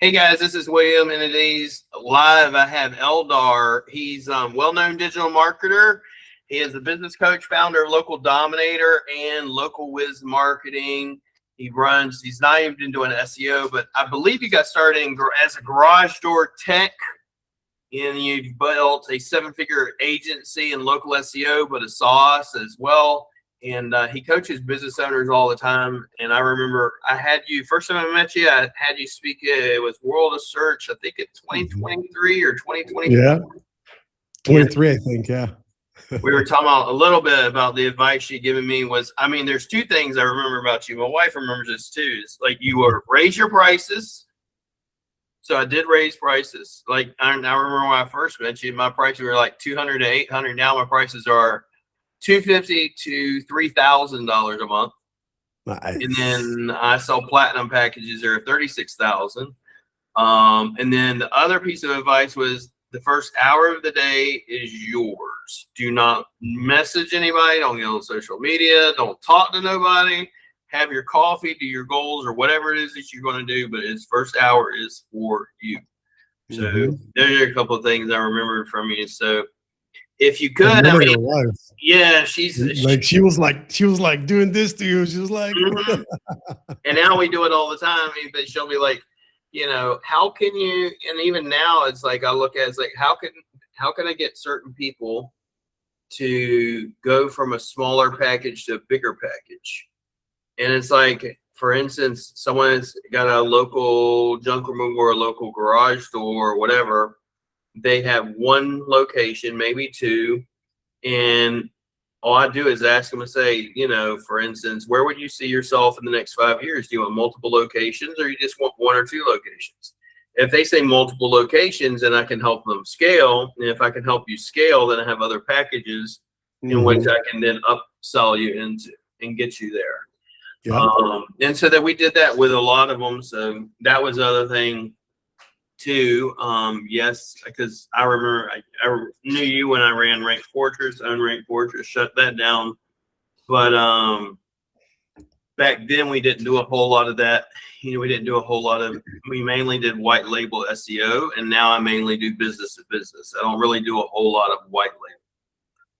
Hey guys, this is William, and today's live I have Eldar. He's well-known digital marketer. He is a business coach, founder of Local Dominator and Local Wiz Marketing. He's not even doing SEO, but I believe you got started as a garage door tech, and you've built a seven-figure agency in local SEO, but a sauce as well. And he coaches business owners all the time. And I remember I had you, first time I met you, I had you speak, it was World of Search, I think it's 2023 or 2024. Yeah, 23, I think, yeah. We were talking about a little bit about the advice you'd given me was, I mean, there's two things I remember about you. My wife remembers this too. It's like you were raise your prices. So I did raise prices. Like I remember when I first met you, my prices were like 200 to 800. Now my prices are $250 to $3,000 a month. Nice. And then I sell platinum packages that are $36,000. And then the other piece of advice was the first hour of the day is yours. Do not message anybody. Don't get on social media. Don't talk to nobody. Have your coffee, do your goals or whatever it is that you're going to do. But its first hour is for you. So there are a couple of things I remembered from you. So if you could, I mean, yeah, she was like doing this to you. She was like, and now we do it all the time. But she'll be like, you know, how can you? And even now, it's like I look at it's like how can I get certain people to go from a smaller package to a bigger package? And it's like, for instance, someone's got a local junk removal or a local garage door or whatever. They have one location, maybe two, and all I do is ask them and say, you know, for instance, where would you see yourself in the next 5 years? Do you want multiple locations or you just want one or two locations? If they say multiple locations, then I can help them scale. And if I can help you scale, then I have other packages in which I can then upsell you into and get you there. Yeah. And so that we did that with a lot of them. So that was the other thing too. Yes, because I remember I knew you when I ran Rank Fortress, Unranked Fortress, shut that down. But back then we didn't do a whole lot of that. You know, we mainly did white label SEO, and now I mainly do business to business. I don't really do a whole lot of white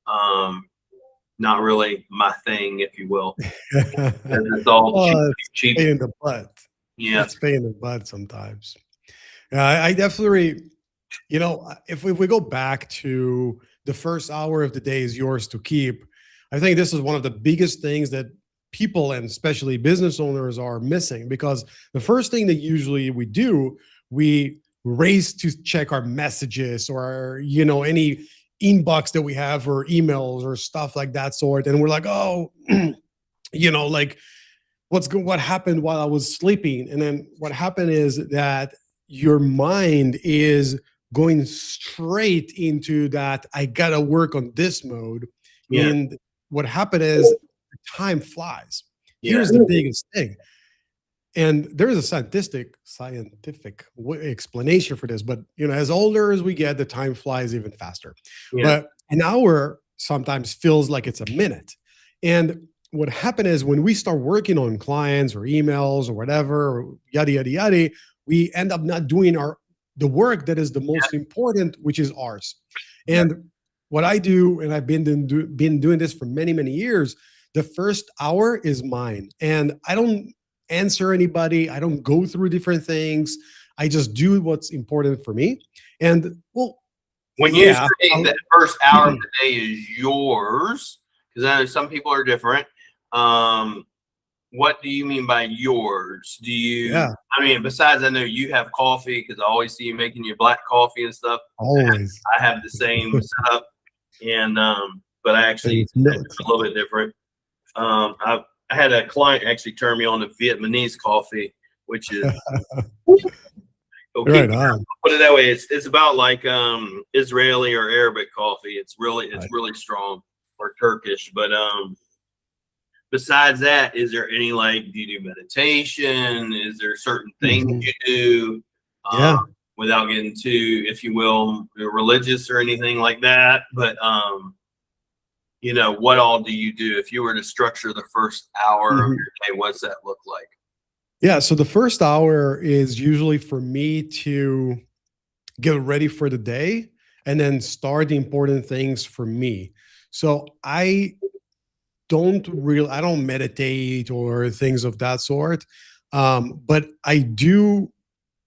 label. Not really my thing, if you will. It's all cheap. Pain in the butt. Yeah, it's pain in the butt sometimes. I definitely, you know, if we go back to the first hour of the day is yours to keep, I think this is one of the biggest things that people and especially business owners are missing, because the first thing that usually we race to check our messages or, you know, any inbox that we have or emails or stuff like that sort. And we're like, oh, you know, like what happened while I was sleeping? And then what happened is that your mind is going straight into that I gotta work on this mode. Yeah. And what happened is time flies. Yeah. Here's the biggest thing. And there is a scientific explanation for this, but you know, as older as we get, the time flies even faster. Yeah. But an hour sometimes feels like it's a minute. And what happened is when we start working on clients or emails or whatever, or yada, yada, yada, we end up not doing the work that is the most important, which is ours. And what I do, and I've been doing this for many, many years, the first hour is mine. And I don't answer anybody. I don't go through different things. I just do what's important for me. And well, when you say that first hour of the day is yours, because I know some people are different. What do you mean by yours? Do you, I mean, besides I know you have coffee, because I always see you making your black coffee and stuff. Always. I have the same setup, and but I actually it's a little bit different. I had a client actually turn me on to Vietnamese coffee, which is okay. Right, put it that way. It's about like Israeli or Arabic coffee. It's really strong, or Turkish, but besides that, is there any, like, do you do meditation? Is there certain things you do without getting too, if you will, religious or anything like that? But, you know, what all do you do? If you were to structure the first hour of your day, what's that look like? Yeah. So the first hour is usually for me to get ready for the day and then start the important things for me. So I don't meditate or things of that sort. But I do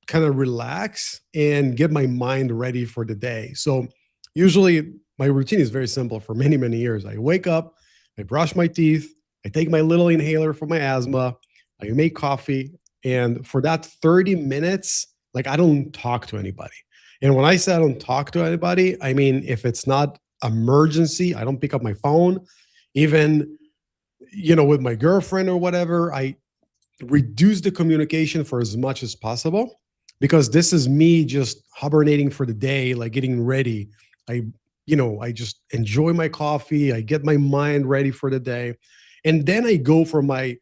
kind of relax and get my mind ready for the day. So usually my routine is very simple for many, many years. I wake up, I brush my teeth, I take my little inhaler for my asthma, I make coffee. And for that 30 minutes, like I don't talk to anybody. And when I say I don't talk to anybody, I mean, if it's not emergency, I don't pick up my phone. Even, with my girlfriend or whatever, I reduce the communication for as much as possible because this is me just hibernating for the day, like getting ready. I just enjoy my coffee, I get my mind ready for the day, and then I go for my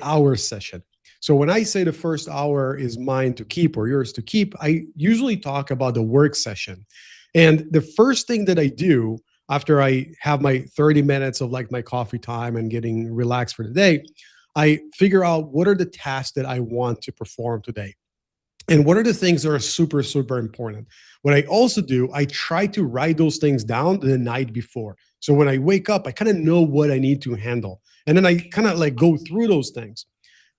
hour session. So when I say the first hour is mine to keep or yours to keep, I usually talk about the work session. And the first thing that I do after I have my 30 minutes of like my coffee time and getting relaxed for the day, I figure out what are the tasks that I want to perform today. And what are the things that are super, super important? What I also do, I try to write those things down the night before. So when I wake up, I kind of know what I need to handle. And then I kind of like go through those things.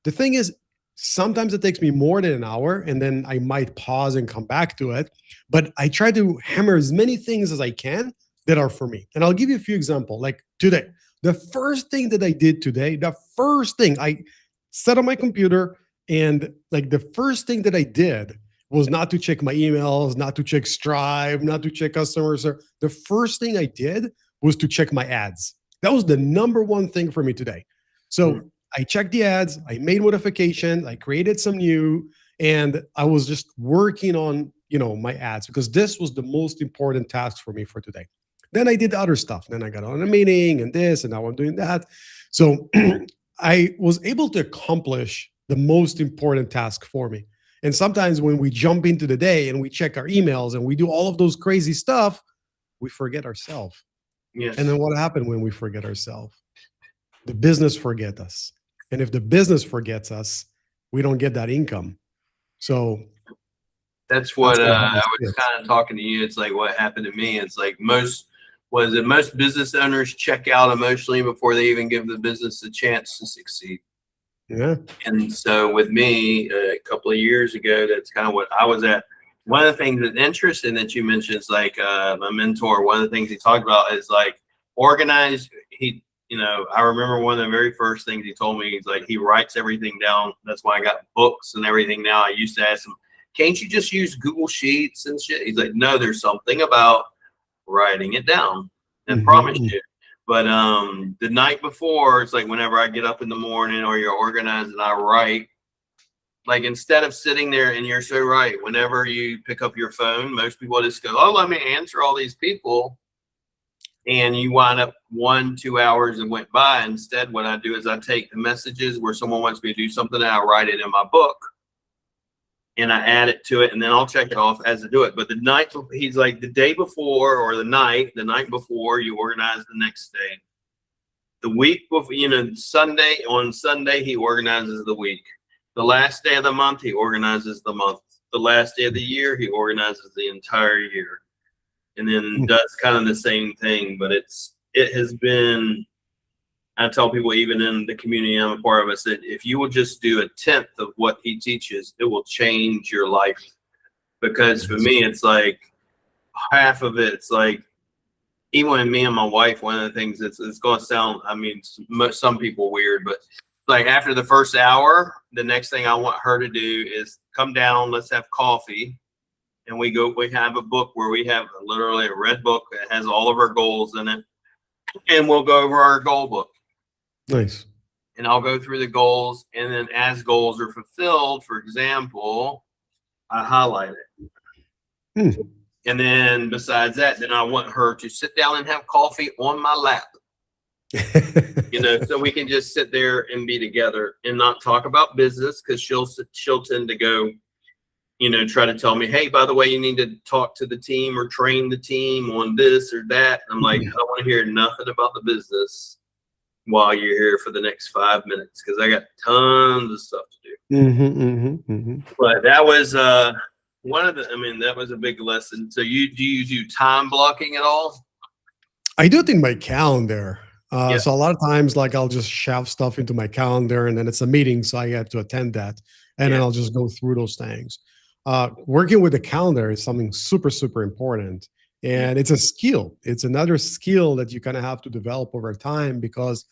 The thing is, sometimes it takes me more than an hour, and then I might pause and come back to it. But I try to hammer as many things as I can that are for me. And I'll give you a few examples. Like today, the first thing that I did today, the first thing I sat on my computer, and like the first thing that I did was not to check my emails, not to check Stripe, not to check customer service. The first thing I did was to check my ads. That was the number one thing for me today. So I checked the ads, I made modifications, I created some new, and I was just working on, my ads because this was the most important task for me for today. Then I did other stuff. Then I got on a meeting and this, and now I'm doing that. So I was able to accomplish the most important task for me. And sometimes when we jump into the day and we check our emails and we do all of those crazy stuff, we forget ourselves. Yes. And then what happened when we forget ourselves? The business forget us. And if the business forgets us, we don't get that income. So that's what I was kind of talking to you. It's like what happened to me. It's like most business owners check out emotionally before they even give the business a chance to succeed. Yeah. And so with me a couple of years ago, that's kind of what I was at. One of the things that's interesting that you mentioned is like my mentor, one of the things he talked about is like organize. I remember one of the very first things he told me, he's like, he writes everything down. That's why I got books and everything now. I used to ask him, can't you just use Google Sheets and shit? He's like, no, there's something about writing it down. And promise you. But the night before, it's like whenever I get up in the morning or you're organized and I write, like instead of sitting there, and you're so right, whenever you pick up your phone, most people just go, oh, let me answer all these people. And you wind up 1-2 hours and went by. Instead, what I do is I take the messages where someone wants me to do something and I write it in my book and I add it to it, and then I'll check it off as I do it. But the night, he's like the day before or the night before, you organize the next day. The week before, on Sunday, he organizes the week. The last day of the month, he organizes the month. The last day of the year, he organizes the entire year. And then does kind of the same thing, but it has been, I tell people even in the community I'm a part of, I said, if you will just do 1/10 of what he teaches, it will change your life. Because for me, it's like half of it, it's like, even with me and my wife, one of the things it's going to sound, some people weird, but like after the first hour, the next thing I want her to do is come down, let's have coffee. And we have a book where we have literally a red book that has all of our goals in it. And we'll go over our goal book. Nice. And I'll go through the goals. And then as goals are fulfilled, for example, I highlight it. And then besides that, then I want her to sit down and have coffee on my lap. So we can just sit there and be together and not talk about business, because she'll tend to go, try to tell me, hey, by the way, you need to talk to the team or train the team on this or that. And I'm like, I don't want to hear nothing about the business. while you're here for the next 5 minutes because I got tons of stuff to do. But that was one of the. I mean, that was a big lesson. So do you do time blocking at all? I do it in my calendar. Yeah. So a lot of times, like I'll just shove stuff into my calendar, and then it's a meeting, so I have to attend that, and then Yeah. I'll just go through those things. Working with the calendar is something super, super important, and it's a skill. It's another skill that you kind of have to develop over time because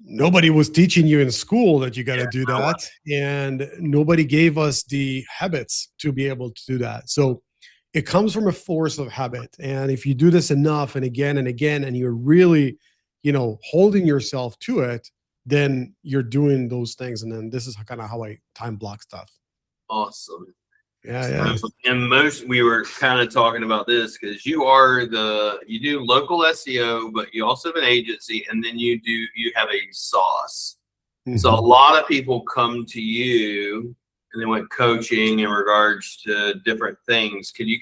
nobody was teaching you in school that you got to do that, and nobody gave us the habits to be able to do that. So it comes from a force of habit, and if you do this enough and again and you're really holding yourself to it, then you're doing those things. And then this is kind of how I time block stuff. Awesome. Yeah. And we were kind of talking about this because you do local SEO, but you also have an agency, and then you have a sauce. So a lot of people come to you and they want coaching in regards to different things. Could you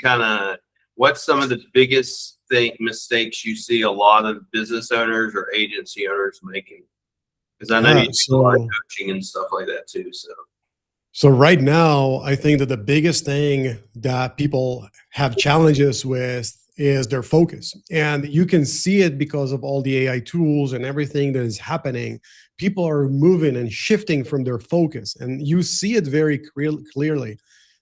what's some of the biggest mistakes you see a lot of business owners or agency owners making? Because I know you do a lot of coaching and stuff like that too. So right now, I think that the biggest thing that people have challenges with is their focus. And you can see it because of all the AI tools and everything that is happening. People are moving and shifting from their focus. And you see it very clearly.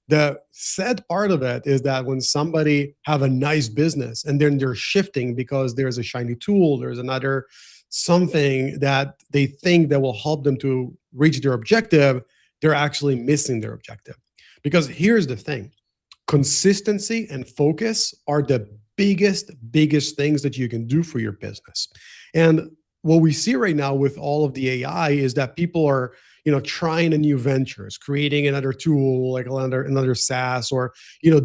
The sad part of it is that when somebody have a nice business and then they're shifting because there's a shiny tool, there's another something that they think that will help them to reach their objective, they're actually missing their objective. Because here's the thing, consistency and focus are the biggest things that you can do for your business. And what we see right now with all of the AI is that people are trying a new ventures, creating another tool like another SaaS, or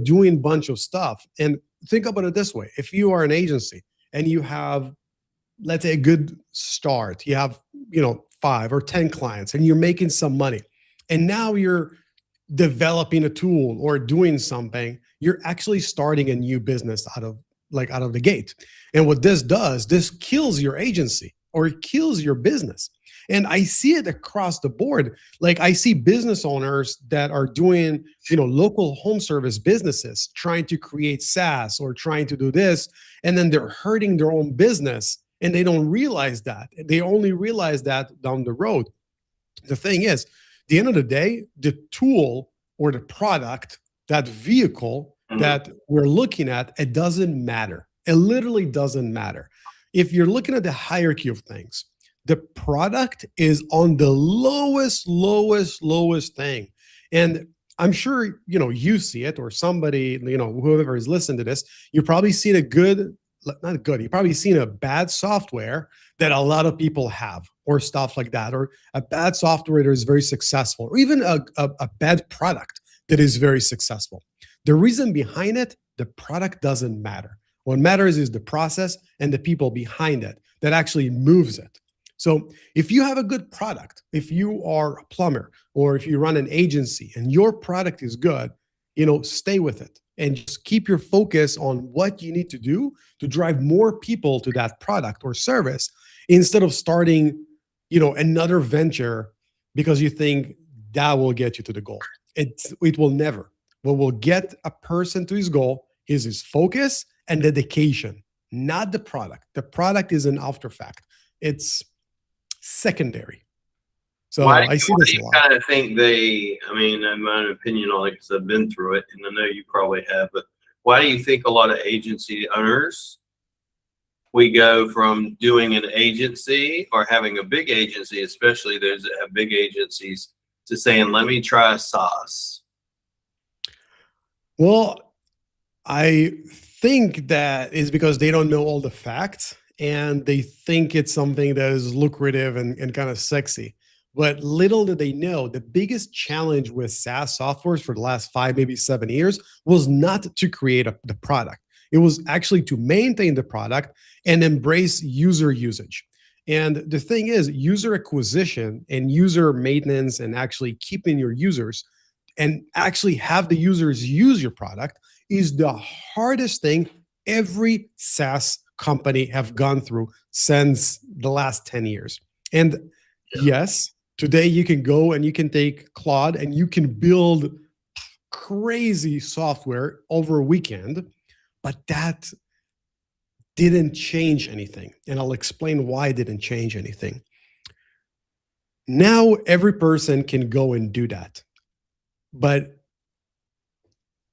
doing a bunch of stuff. And think about it this way: if you are an agency and you have, let's say, a good start, you have 5 or 10 clients and you're making some money, and now you're developing a tool or doing something, you're actually starting a new business out of the gate. And what this does, this kills your agency or it kills your business. And I see it across the board. Like I see business owners that are doing, local home service businesses, trying to create SaaS or trying to do this, and then they're hurting their own business and they don't realize that. They only realize that down the road. The thing is, the end of the day, the tool or the product, that vehicle that we're looking at, it doesn't matter. It literally doesn't matter. If you're looking at the hierarchy of things, the product is on the lowest thing. And I'm sure, you see it, or somebody, whoever is listening to this, you've probably seen you've probably seen a bad software that a lot of people have, or stuff like that, or a bad software that is very successful, or even a bad product that is very successful. The reason behind it, the product doesn't matter. What matters is the process and the people behind it that actually moves it. So if you have a good product, if you are a plumber, or if you run an agency and your product is good, stay with it and just keep your focus on what you need to do to drive more people to that product or service, instead of starting, another venture because you think that will get you to the goal. It will never. What will get a person to his goal is his focus and dedication, not the product. The product is an after fact. It's secondary. So I see this a lot. Kind of think in my opinion, on it, because I've been through it, and I know you probably have, but why do you think a lot of agency owners, we go from doing an agency or having a big agency, especially those that have big agencies, to saying, let me try a SaaS? Well, I think that is because they don't know all the facts and they think it's something that is lucrative and kind of sexy. But little do they know, the biggest challenge with SaaS softwares for the last 5, maybe 7 years was not to create the product. It was actually to maintain the product and embrace user usage. And the thing is, user acquisition and user maintenance and actually keeping your users and actually have the users use your product is the hardest thing every SaaS company have gone through since the last 10 years. And yes, today you can go and you can take Claude and you can build crazy software over a weekend, but that didn't change anything. And I'll explain why it didn't change anything. Now every person can go and do that. But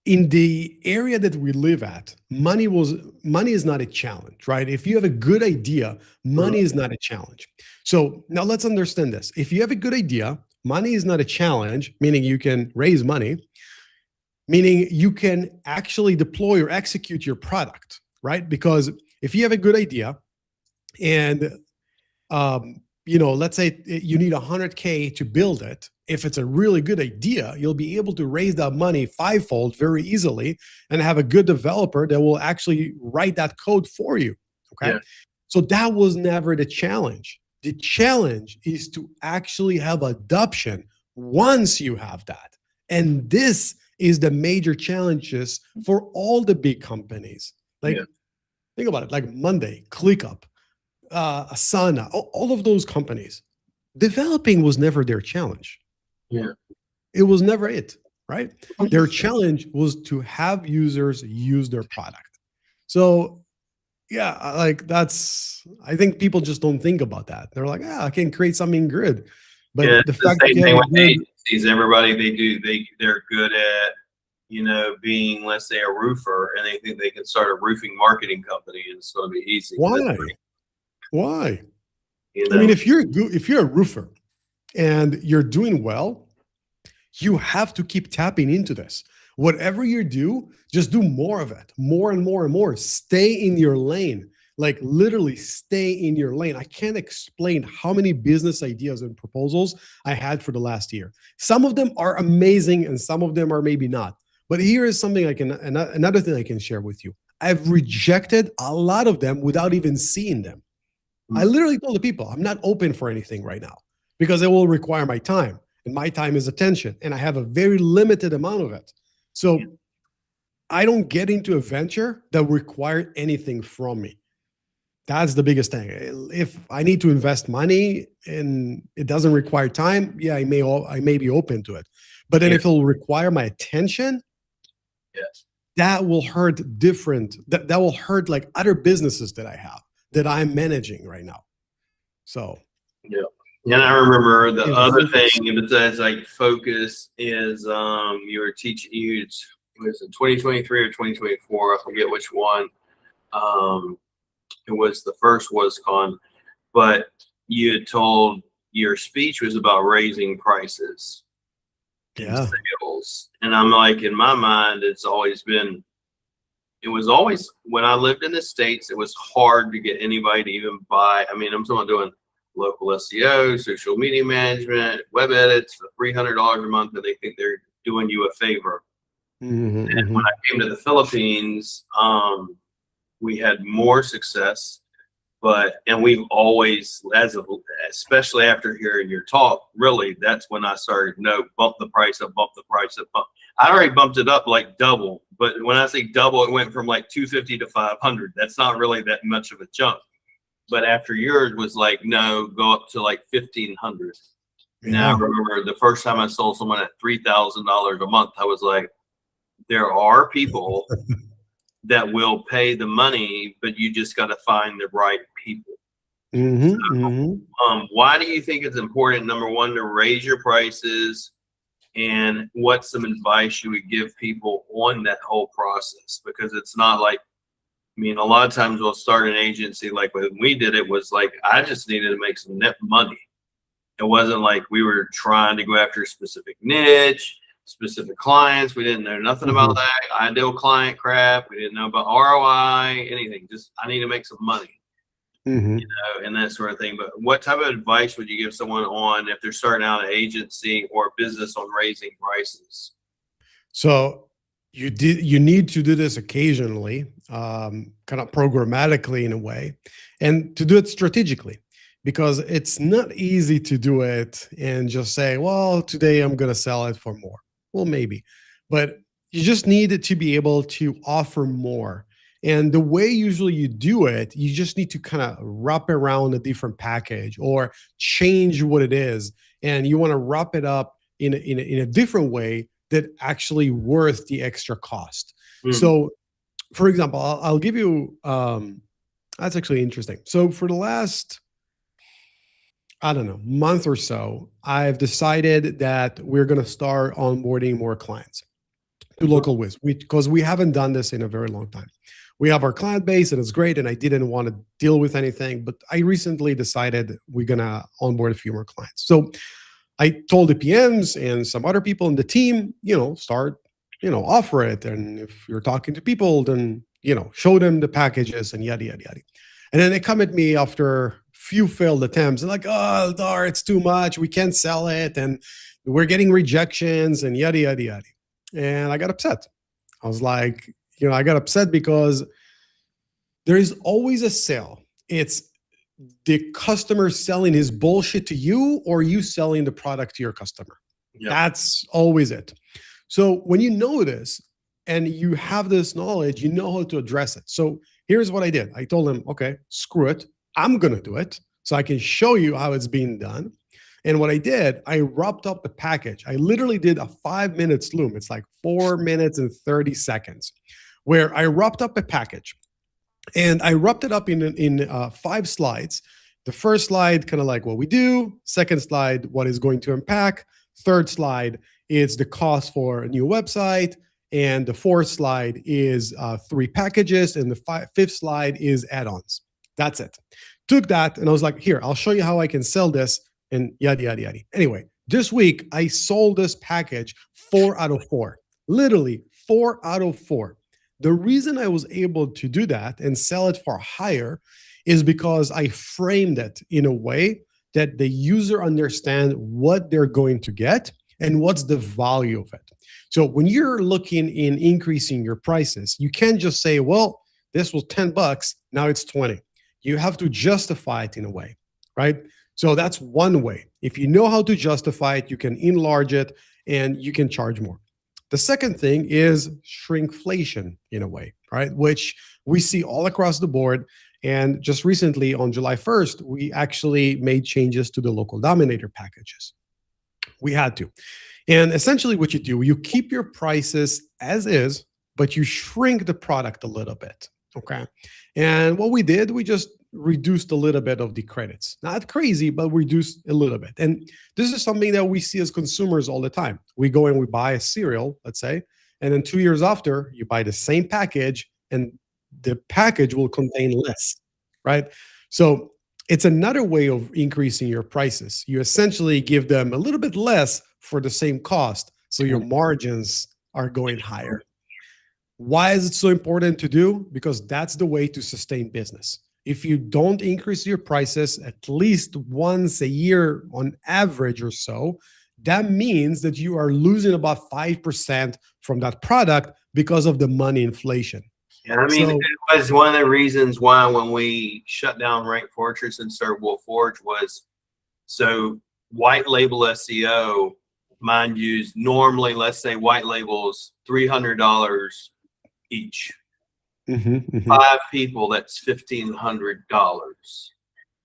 in the area that we live at, money is not a challenge, right? If you have a good idea, money is not a challenge. So now let's understand this. If you have a good idea, money is not a challenge, meaning you can raise money, meaning you can actually deploy or execute your product, right? Because if you have a good idea and let's say you need 100K to build it. If it's a really good idea, you'll be able to raise that money fivefold very easily and have a good developer that will actually write that code for you. Okay. Yeah. So that was never the challenge. The challenge is to actually have adoption once you have that. And this is the major challenges for all the big companies. Like, think about it, like Monday, ClickUp, Asana, all of those companies, developing was never their challenge. Yeah. It was never it, right? Their challenge was to have users use their product. So yeah, like I think people just don't think about that. They're like, I can create something good. But the fact that thing with agencies, everybody they're good at, being, let's say, a roofer, and they think they can start a roofing marketing company and it's going to be easy. Why? I mean, if you're a roofer and you're doing well, you have to keep tapping into this. Whatever you do, just do more of it, more and more and more. Stay in your lane, like literally stay in your lane. I can't explain how many business ideas and proposals I had for the last year. Some of them are amazing and some of them are maybe not. But here is something another thing I can share with you. I've rejected a lot of them without even seeing them. I literally told the people, I'm not open for anything right now because it will require my time, and my time is attention, and I have a very limited amount of it. So I don't get into a venture that required anything from me. That's the biggest thing. If I need to invest money and it doesn't require time, I may be open to it. But then if it'll require my attention, that will hurt that will hurt like other businesses that I have, that I'm managing right now. So and I remember the other thing besides like focus is you were teaching was it 2023 or 2024? I forget which one. It was the first WasCon, but you had told your speech was about raising prices in sales. And I'm like, in my mind, it was always when I lived in the States, it was hard to get anybody to even buy. I mean, I'm talking about doing local SEO, social media management, web edits for $300 a month, and they think they're doing you a favor. And when I came to the Philippines, we had more success, and we've always, especially after hearing your talk, really, that's when I started, bump the price up. I already bumped it up like double, but when I say double, it went from like 250 to 500. That's not really that much of a jump. But after yours was like, no, go up to like 1,500. Now I remember the first time I sold someone at $3,000 a month, I was like, there are people that will pay the money, but you just got to find the right people. Why do you think it's important, number one, to raise your prices? And what's some advice you would give people on that whole process? Because it's not like, I mean, a lot of times we'll start an agency, like when we did it was like, I just needed to make some net money. It wasn't like we were trying to go after a specific niche, specific clients. We didn't know nothing about that ideal client crap. We didn't know about ROI, anything. Just, I need to make some money, and that sort of thing. But what type of advice would you give someone on if they're starting out an agency or business on raising prices? So you need to do this occasionally, kind of programmatically in a way, and to do it strategically, because it's not easy to do it and just say, well, today I'm going to sell it for more. Well, maybe, but you just need to be able to offer more. And the way usually you do it, you just need to kind of wrap around a different package or change what it is. And you want to wrap it up in a different way that actually worth the extra cost. So, for example, I'll give you, that's actually interesting. So for the last, I don't know, month or so, I've decided that we're going to start onboarding more clients to Local Wiz, because we haven't done this in a very long time. We have our client base and it's great, and I didn't want to deal with anything, but I recently decided we're going to onboard a few more clients. So I told the PMs and some other people in the team, start, offer it. And if you're talking to people, then, show them the packages and yada, yada, yada. And then they come at me after few failed attempts and like, oh, Eldar, it's too much. We can't sell it. And we're getting rejections and yada, yada, yada. And I got upset. I was like, I got upset because there is always a sale. It's the customer selling his bullshit to you or you selling the product to your customer. Yep. That's always it. So when you know this and you have this knowledge, you know how to address it. So here's what I did. I told him, okay, screw it. I'm going to do it so I can show you how it's being done. And what I did, I wrapped up the package. I literally did a 5-minute Sloom. It's like 4 minutes and 30 seconds where I wrapped up a package. And I wrapped it up in 5 slides. The first slide, kind of like what we do. Second slide, what is going to impact. Third slide is the cost for a new website. And the fourth slide is 3 packages. And the fifth slide is add-ons. That's it. Took that and I was like, here, I'll show you how I can sell this and yada, yada, yada. Anyway, this week I sold this package 4 out of 4. Literally 4 out of 4. The reason I was able to do that and sell it for higher is because I framed it in a way that the user understands what they're going to get and what's the value of it. So when you're looking in increasing your prices, you can't just say, well, this was $10, now it's 20. You have to justify it in a way, right? So that's one way. If you know how to justify it, you can enlarge it and you can charge more. The second thing is shrinkflation in a way, right? Which we see all across the board. And just recently on July 1st, we actually made changes to the local dominator packages. We had to. And essentially what you do, you keep your prices as is, but you shrink the product a little bit, okay? And what we did, we just reduced a little bit of the credits. Not crazy, but reduced a little bit. And this is something that we see as consumers all the time. We go and we buy a cereal, let's say, and then 2 years after, you buy the same package and the package will contain less, right? So it's another way of increasing your prices. You essentially give them a little bit less for the same cost, so your margins are going higher. Why is it so important to do? Because that's the way to sustain business. If you don't increase your prices at least once a year on average or so, that means that you are losing about 5% from that product because of the money inflation. Yeah, I mean, it was one of the reasons why when we shut down Rank Fortress and started Wolf Forge was so white label SEO, mind you, normally, let's say white labels, $300 each. 5 people, that's $1,500.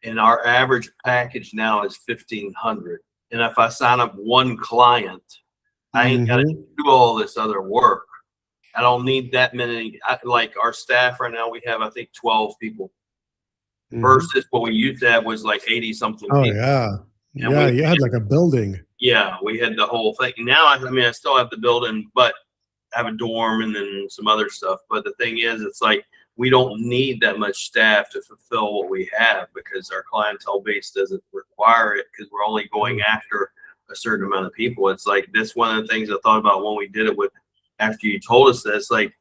And our average package now is $1,500. And if I sign up one client, I ain't got to do all this other work. I don't need that many. Like our staff right now, we have, I think, 12 people versus what we used to have was like 80 something people. Yeah. And yeah, you had like a building. Yeah, we had the whole thing. Now, I mean, I still have the building, but I have a dorm and then some other stuff. But the thing is, it's like we don't need that much staff to fulfill what we have because our clientele base doesn't require it because we're only going after a certain amount of people. It's like this one of the things I thought about when we did it with after you told us this, like,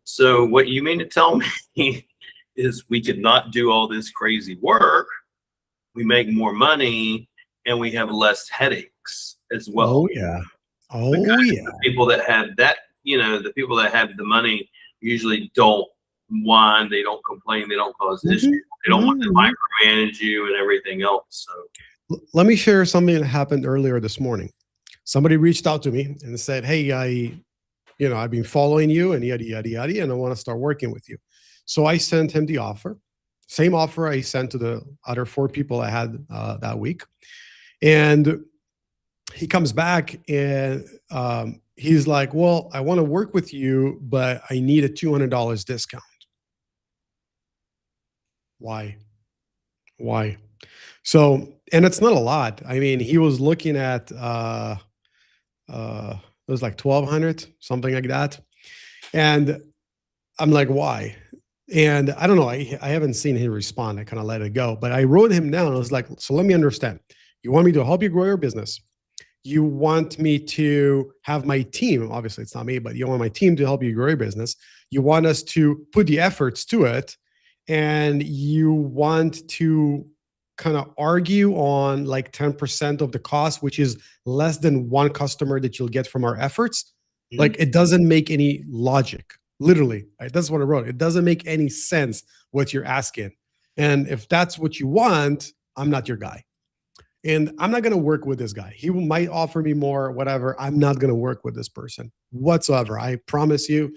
so what you mean to tell me is we could not do all this crazy work, we make more money, and we have less headaches as well. Oh, yeah. Oh, yeah. The people that have that, the people that have the money usually don't whine, they don't complain, they don't cause issues, they don't want to micromanage you and everything else. So let me share something that happened earlier this morning. Somebody reached out to me and said, hey, I've been following you and yada, yada, yada, and I want to start working with you. So I sent him the offer, same offer I sent to the other 4 people I had that week. And he comes back and he's like, well, I want to work with you, but I need a $200 discount. Why? Why? So, and it's not a lot. I mean, he was looking at it was like 1,200, something like that. And I'm like, why? And I don't know. I haven't seen him respond. I kind of let it go. But I wrote him down. I was like, so let me understand. You want me to help you grow your business. You want me to have my team. Obviously, it's not me, but you want my team to help you grow your business. You want us to put the efforts to it. And you want to kind of argue on like 10% of the cost, which is less than one customer that you'll get from our efforts. Like, it doesn't make any logic. Literally, right? That's what I wrote. It doesn't make any sense what you're asking. And if that's what you want, I'm not your guy. And I'm not going to work with this guy. He might offer me more, whatever. I'm not going to work with this person whatsoever. I promise you,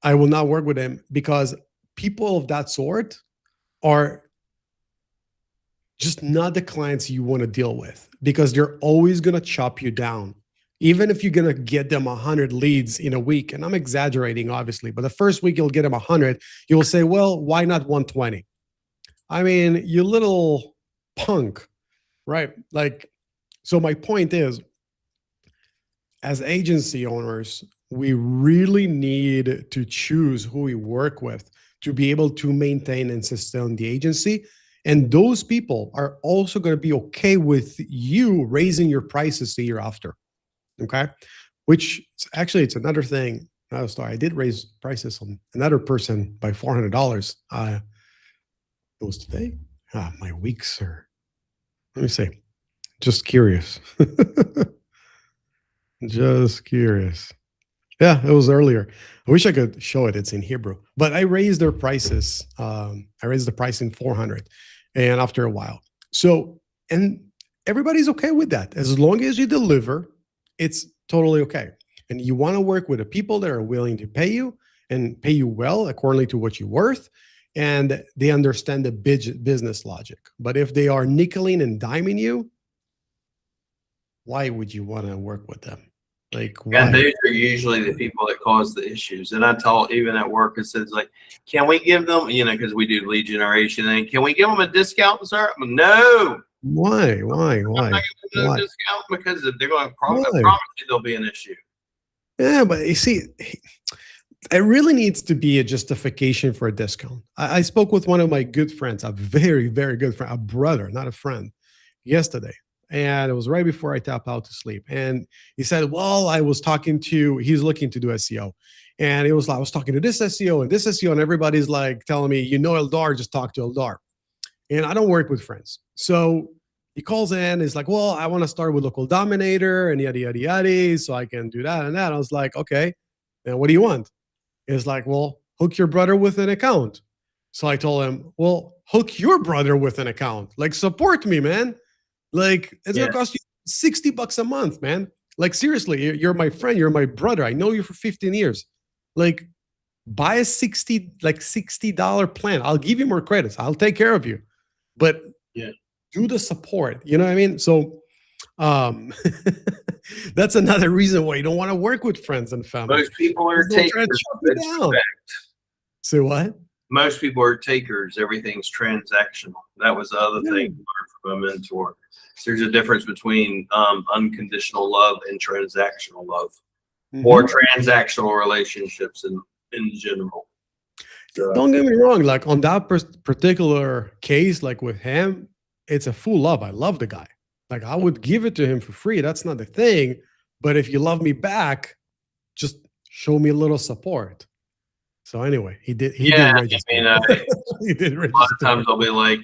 I will not work with him, because people of that sort are just not the clients you want to deal with, because they're always going to chop you down. Even if you're going to get them 100 leads in a week, and I'm exaggerating, obviously, but the first week you'll get them 100, you will say, well, why not 120? I mean, you little punk, right? Like, so my point is, as agency owners, we really need to choose who we work with to be able to maintain and sustain the agency. And those people are also going to be okay with you raising your prices the year after. Okay. Which actually, it's another thing. Oh, sorry, I did raise prices on another person by $400. It was today. My weeks are, let me see. Just curious. Just curious. Yeah, it was earlier. I wish I could show it. It's in Hebrew, but I raised their prices. I raised the price in 400, and after a while. So, and everybody's okay with that. As long as you deliver, it's totally okay. And you want to work with the people that are willing to pay you and pay you well accordingly to what you're worth, and they understand the business logic. But if they are nickeling and diming you, why would you want to work with them? Like, why? And those are usually the people that cause the issues. And I tell, even at work, it says like, can we give them, you know, because we do lead generation, and can we give them a discount, sir? No. Why? I'm not giving them a discount, because if they're going to promise you there'll be an issue. Yeah, but you see, it really needs to be a justification for a discount. I spoke with one of my good friends, a very, very good friend, a brother, not a friend, yesterday. And it was right before I tapped out to sleep. And he said, well, he's looking to do SEO. And it was like, I was talking to this SEO and this SEO, and everybody's like telling me, Eldar, just talk to Eldar. And I don't work with friends. So he calls in, he's like, well, I want to start with Local Dominator and yada, yada, yada, so I can do that and that. I was like, okay, and what do you want? It's like, well, hook your brother with an account. So I told him, well, hook your brother with an account. Like, support me, man. Like, it's gonna cost you $60 a month, man. Like, seriously, you're my friend, you're my brother. I know you for 15 years. Like, buy a $60 plan. I'll give you more credits. I'll take care of you. But do the support. You know what I mean? So that's another reason why you don't want to work with friends and family. Most people are takers. Say what? Most people are takers. Everything's transactional. That was the other thing I learned from a mentor. So there's a difference between unconditional love and transactional love, or transactional relationships in general. So, don't get me wrong. Like, on that particular case, like with him, it's a full love. I love the guy. Like, I would give it to him for free. That's not the thing. But if you love me back, just show me a little support. So anyway, he did. He did register. I mean, he did register. A lot of times I'll be like,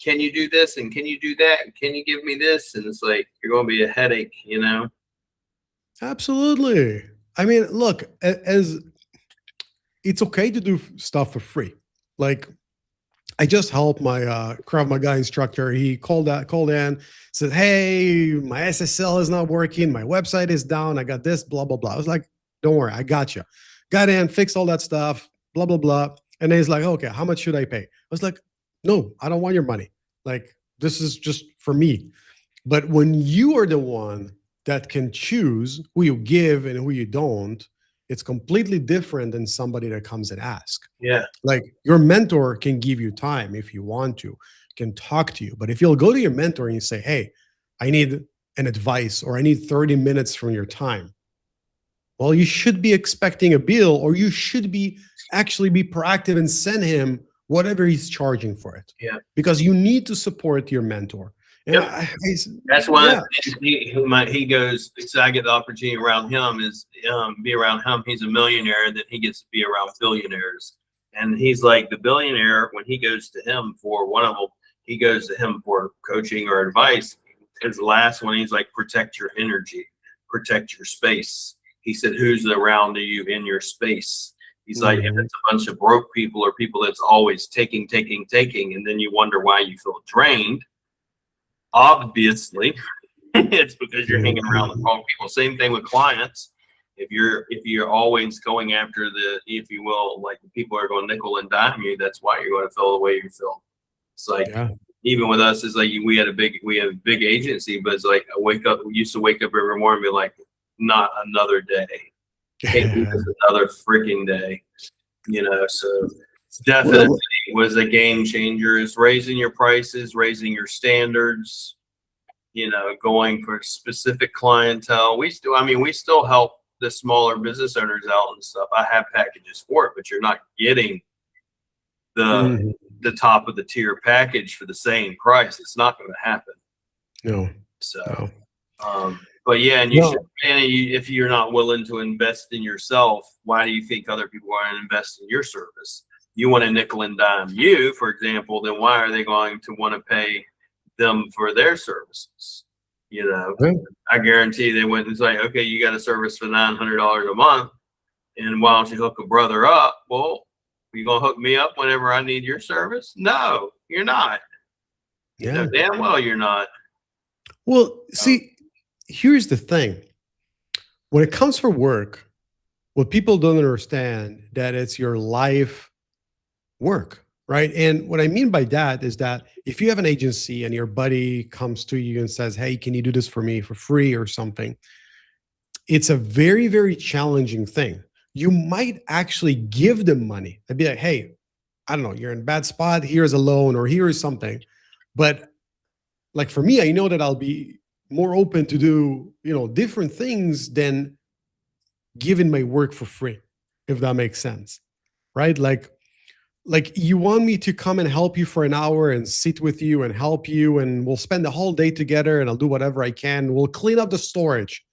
can you do this, and can you do that, and can you give me this? And it's like, you're going to be a headache, Absolutely. I mean, look, as it's okay to do stuff for free. Like, I just helped my Krav Maga instructor. He called in, said, hey, my SSL is not working. My website is down. I got this, blah, blah, blah. I was like, don't worry, I got you. Got in, fixed all that stuff. blah, blah, blah. And then he's like, okay, how much should I pay? I was like, no, I don't want your money. Like, this is just for me. But when you are the one that can choose who you give and who you don't, it's completely different than somebody that comes and asks. Yeah. Like your mentor can give you time if you want to, can talk to you. But if you'll go to your mentor and you say, hey, I need an advice or I need 30 minutes from your time, well, you should be expecting a bill, or you should be actually be proactive and send him whatever he's charging for it. Yeah. Because you need to support your mentor. And Yep. That's why he goes. So I get the opportunity around him is be around him. He's a millionaire, that he gets to be around billionaires, and he's like the billionaire. When he goes to him for one of them, he goes to him for coaching or advice. His last one, he's like, protect your energy, protect your space. He said, who's around you in your space? He's like, if it's a bunch of broke people or people that's always taking, and then you wonder why you feel drained. Obviously, it's because you're hanging around the wrong people. Same thing with clients. If you're always going after the, if you will, like people are going nickel and dime you, that's why you're going to feel the way you feel. It's like even with us, it's like we have a big agency, but it's like we used to wake up every morning and be like, not another day. Can't do this another freaking day. So definitely was a game changer. Is raising your prices, raising your standards, going for specific clientele. We still help the smaller business owners out and stuff. I have packages for it, but you're not getting the top of the tier package for the same price. It's not going to happen. No. So, but yeah, and if you're not willing to invest in yourself, why do you think other people are going to invest in your service? You want to nickel and dime you, for example, then why are they going to want to pay them for their services? I guarantee they went and say, okay, you got a service for $900 a month, and why don't you hook a brother up? Well, you gonna hook me up whenever I need your service? No, you're not. Damn well you're not. Well, see, here's the thing. When it comes for work, what people don't understand that it's your life work, right? And what I mean by that is that if you have an agency and your buddy comes to you and says, hey, can you do this for me for free or something? It's a very, very challenging thing. You might actually give them money and be like, hey, I don't know, you're in a bad spot. Here's a loan or here is something. But like for me, I know that I'll be more open to do, different things than giving my work for free, if that makes sense, right? Like you want me to come and help you for an hour and sit with you and help you, and we'll spend the whole day together and I'll do whatever I can. We'll clean up the storage.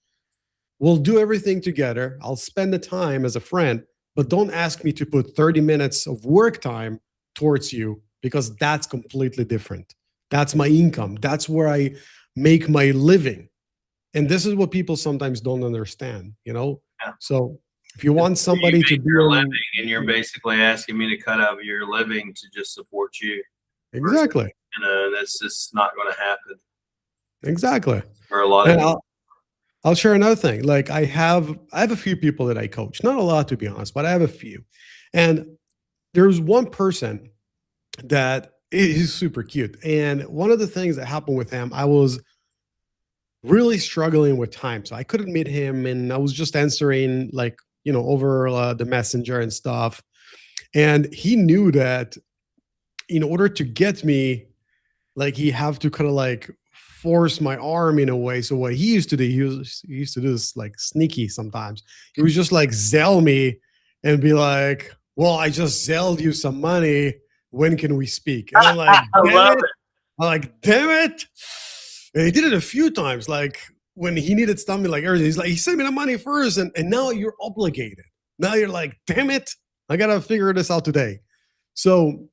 We'll do everything together. I'll spend the time as a friend, but don't ask me to put 30 minutes of work time towards you, because that's completely different. That's my income. That's where I make my living. And this is what people sometimes don't understand, So if you want somebody to be your living, and you're basically asking me to cut out of your living to just support you. Exactly. That's just not going to happen. Exactly. For a lot of people. I'll share another thing. Like I have a few people that I coach, not a lot to be honest, but I have a few. And there's one person that is super cute. And one of the things that happened with him, I was really struggling with time. So I couldn't meet him, and I was just answering over the messenger and stuff. And he knew that in order to get me, he have to kind of force my arm in a way. So what he used to do, he used to do this sneaky sometimes. He was just zell me and be like, well, I just zelled you some money. When can we speak? And I'm like, damn it. And he did it a few times. When he needed something everything, he's like, he sent me the money first. And now you're obligated. Now you're like, damn it. I got to figure this out today. So,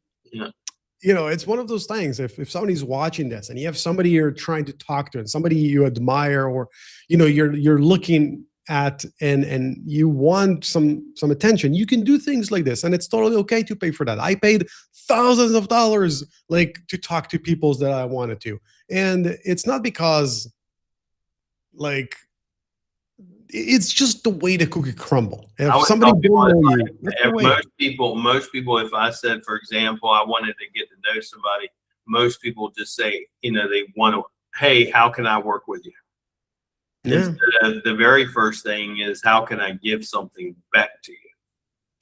it's one of those things. If somebody's watching this and you have somebody you're trying to talk to and somebody you admire, or, you're looking at and you want some attention, you can do things like this. And it's totally okay to pay for that. I paid thousands of dollars to talk to people that I wanted to. And it's not because it's just the way the cookie crumble. I If would somebody tell people, don't know it's you, like, that's the if way. most people, if I said, for example, I wanted to get to know somebody, most people just say, they want to, hey, how can I work with you? Yeah. Instead of the very first thing is, how can I give something back to you?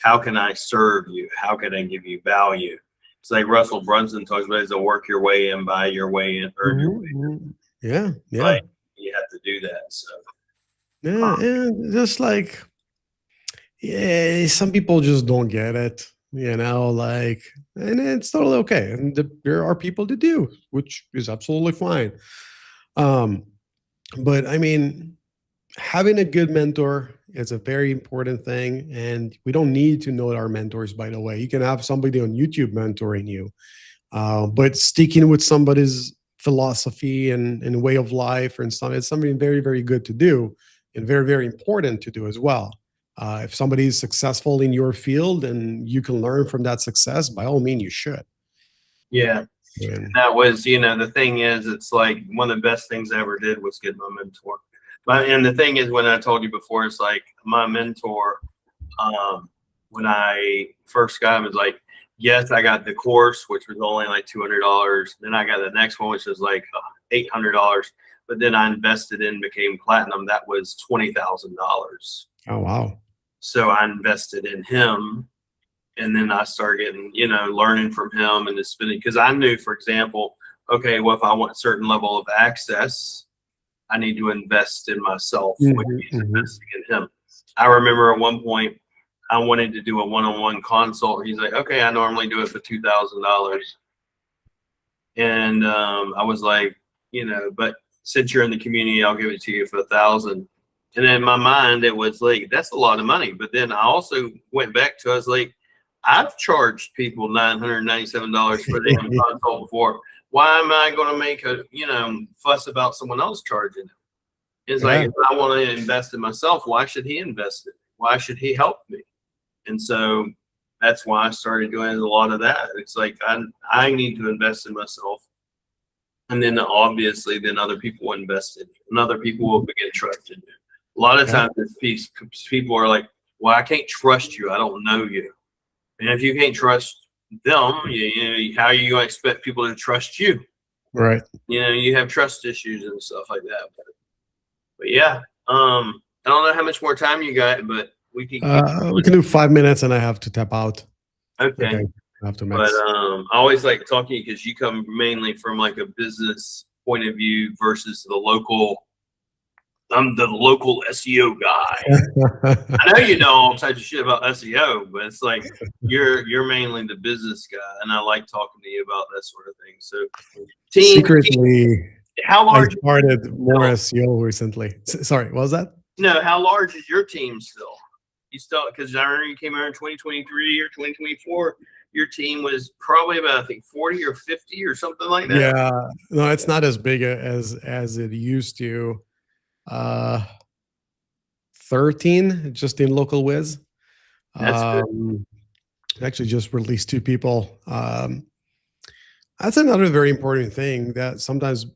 How can I serve you? How can I give you value? It's like Russell Brunson talks about, is to work your way in, buy your way in, earn your way in. Yeah. Yeah. Like, you have to do that. So Yeah. Yeah. Just like, yeah, some people just don't get it, like, and it's totally okay. And there are people that do, which is absolutely fine. Um, but I mean, having a good mentor is a very important thing. And we don't need to know our mentors, by the way. You can have somebody on YouTube mentoring you, but sticking with somebody's philosophy and way of life and stuff, it's something very, very good to do and very, very important to do as well. If somebody is successful in your field and you can learn from that success, by all means, you should. yeah, And that was, the thing is, it's like one of the best things I ever did was get my mentor. And the thing is, when I told you before, it's like my mentor, when I first got him, was like, yes, I got the course, which was only like $200. Then I got the next one, which was like $800. But then I invested in, became platinum. That was $20,000. oh wow, So I invested in him. And then I started getting, learning from him and just spending, because I knew, for example, okay, well, if I want a certain level of access, I need to invest in myself, which means investing in him. I remember at one point I wanted to do a one-on-one consult. He's like, okay, I normally do it for $2,000. And I was like, but since you're in the community, I'll give it to you for $1,000. And in my mind, it was like, that's a lot of money. But then I also went back to, I was like, I've charged people $997 for the consult before. Why am I going to make a fuss about someone else charging it? It's like, if I want to invest in myself, why should he invest in me? Why should he help me? And so that's why I started doing a lot of that. It's like, I need to invest in myself. And then obviously then other people will invest in you, and other people will begin trusting you. A lot of times people are like, well, I can't trust you. I don't know you. And if you can't trust them, how are you going to expect people to trust you? right. You have trust issues and stuff like that. But yeah, I don't know how much more time you got, but we can keep We can do 5 minutes, and I have to tap out. okay. I have to But mix. I always like talking to you because you come mainly from like a business point of view versus the local. I'm the local SEO guy. I know you know all types of shit about SEO, but it's like you're mainly the business guy, and I like talking to you about that sort of thing. So, Secretly, how I large? started more SEO recently. Sorry, what was that? No, how large is your team still? You still, because I remember you came out in 2023 or 2024. Your team was probably about, I think, 40 or 50 or something like that. Yeah, no, it's not as big as it used to. 13 just in local whiz. That's good. Actually just released 2 people. That's another very important thing, that sometimes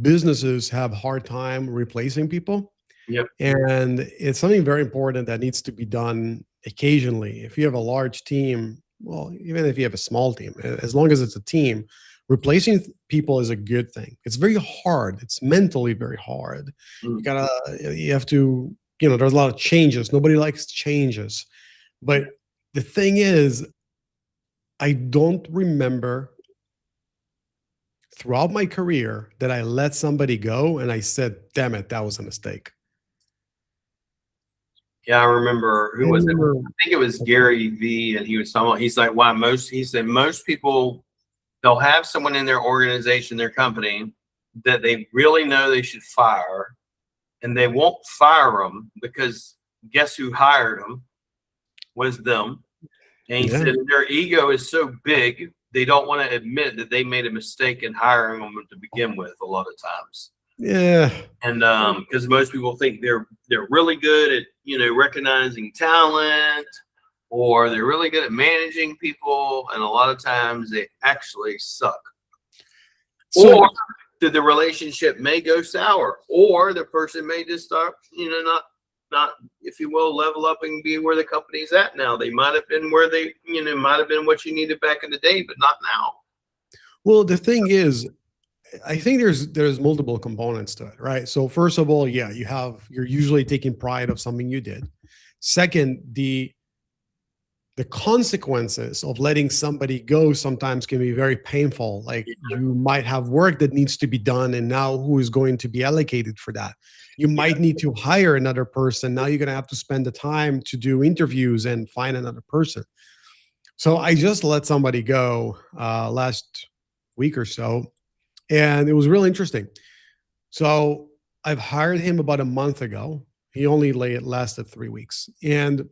businesses have hard time replacing people. Yep. And it's something very important that needs to be done occasionally. If you have a large team, well, even if you have a small team, as long as it's a team, replacing people is a good thing. It's very hard. It's mentally very hard. Mm. You have to, there's a lot of changes. Nobody likes changes. But the thing is, I don't remember throughout my career that I let somebody go and I said, damn it, that was a mistake. Yeah, I remember who was it? I think it was Gary V. And he was talking about, he's like, he said most people, they'll have someone in their organization, their company, that they really know they should fire, and they won't fire them because guess who hired them? Was them. And he said their ego is so big, they don't want to admit that they made a mistake in hiring them to begin with a lot of times. Yeah. And because most people think they're really good at recognizing talent, or they're really good at managing people, and a lot of times they actually suck. Or the relationship may go sour, or the person may just start not not, if you will, level up and be where the company's at now. They might have been where they, might have been what you needed back in the day, but not now. Well, the thing is, I think there's multiple components to it, right? So first of all, yeah, you're usually taking pride of something you did. Second, the consequences of letting somebody go sometimes can be very painful. Like you might have work that needs to be done, and now who is going to be allocated for that? You might need to hire another person. Now you're going to have to spend the time to do interviews and find another person. So I just let somebody go last week or so, and it was really interesting. So I've hired him about a month ago. He only lasted 3 weeks, and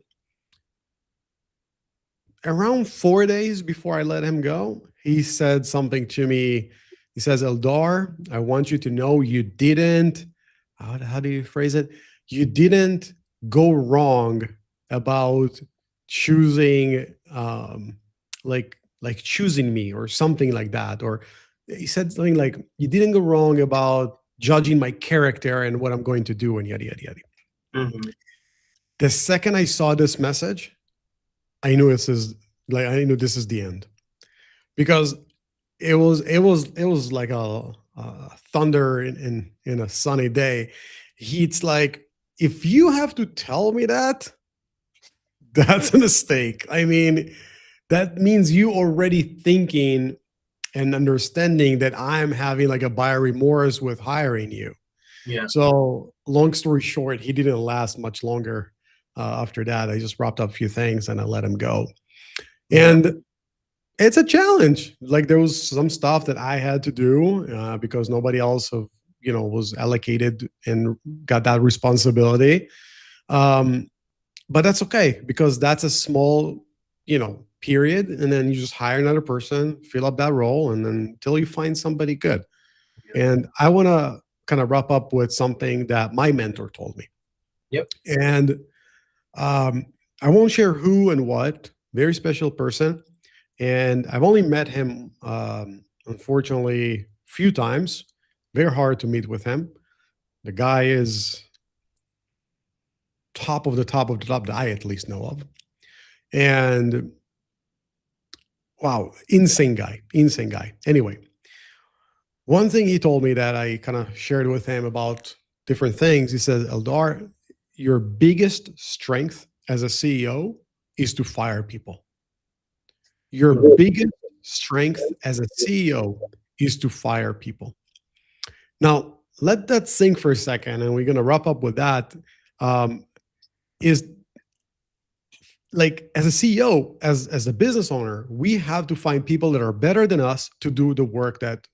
around 4 days before I let him go, he said something to me. He says, Eldar, I want you to know you didn't, how do you phrase it? You didn't go wrong about choosing, like choosing me or something like that. Or he said something like, you didn't go wrong about judging my character and what I'm going to do and yada, yada, yada. Mm-hmm. The second I saw this message, I knew this is the end, because it was like a thunder in a sunny day. It's like, if you have to tell me that, that's a mistake. I mean, that means you already thinking and understanding that I'm having like a buyer remorse with hiring you. Yeah. So long story short, he didn't last much longer. After that, I just wrapped up a few things and I let him go. And it's a challenge. Like there was some stuff that I had to do because nobody else was allocated and got that responsibility. But that's okay, because that's a small, period. And then you just hire another person, fill up that role, and then until you find somebody good. And I want to kind of wrap up with something that my mentor told me. Yep. And I won't share who and what. Very special person, and I've only met him, unfortunately, few times. Very hard to meet with him. The guy is top of the top of the top that I at least know of, and wow, insane guy, insane guy. Anyway, one thing he told me that I kind of shared with him about different things. He said, Eldar, your biggest strength as a CEO is to fire people. Your biggest strength as a CEO is to fire people. Now, let that sink for a second, and we're going to wrap up with that. Is like, as a CEO, as a business owner, we have to find people that are better than us to do the work that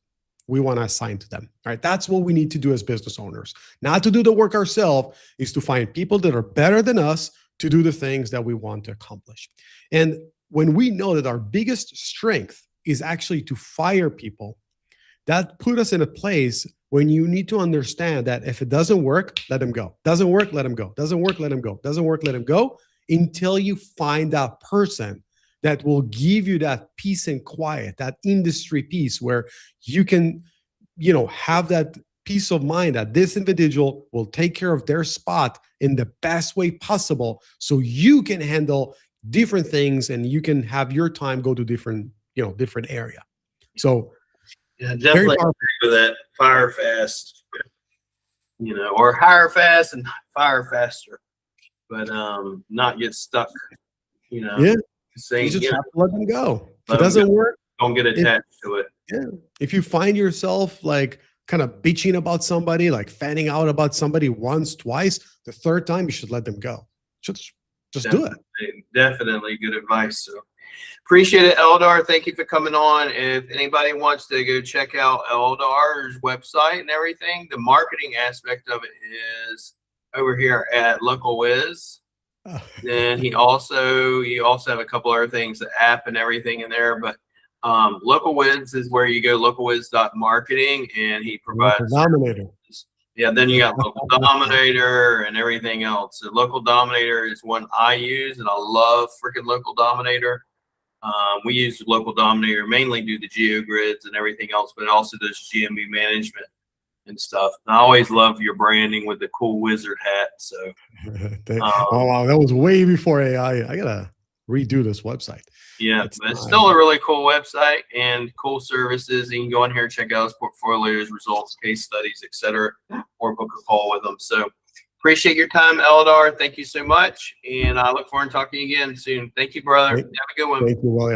we want to assign to them. Right? That's what we need to do as business owners. Not to do the work ourselves, is to find people that are better than us to do the things that we want to accomplish. And when we know that our biggest strength is actually to fire people, that put us in a place when you need to understand that if it doesn't work, let them go. Doesn't work, let them go. Doesn't work, let them go. Doesn't work, let them go, until you find that person that will give you that peace and quiet, that industry peace, where you can, have that peace of mind that this individual will take care of their spot in the best way possible, so you can handle different things and you can have your time go to different area. So yeah, definitely agree with that. Fire fast, or hire fast and fire faster, but not get stuck. Yeah, saying, you just have to let them go. If it them doesn't go. work, Don't get attached to it. Yeah. If you find yourself like kind of bitching about somebody, like fanning out about somebody once, twice, the third time, you should let them go. Just do it. Definitely good advice. So appreciate it, Eldar. Thank you for coming on. If anybody wants to go check out Eldar's website and everything, the marketing aspect of it is over here at Local Wiz. Then he also have a couple other things, the app and everything in there, but Local Wiz is where you go, localwiz.marketing, and he provides Dominator. Yeah, then you got Local Dominator and everything else. So Local Dominator is one I use, and I love freaking Local Dominator. We use Local Dominator, mainly do the geogrids and everything else, but it also does GMB management. and stuff. And I always love your branding with the cool wizard hat. So, Oh wow, that was way before AI. I gotta redo this website. yeah, but it's still a really cool website and cool services. You can go in here and check out his portfolios, results, case studies, etc., or book a call with them. So appreciate your time, Eldar. Thank you so much, and I look forward to talking to you again soon. Thank you, brother. Have a good one. Thank you, William.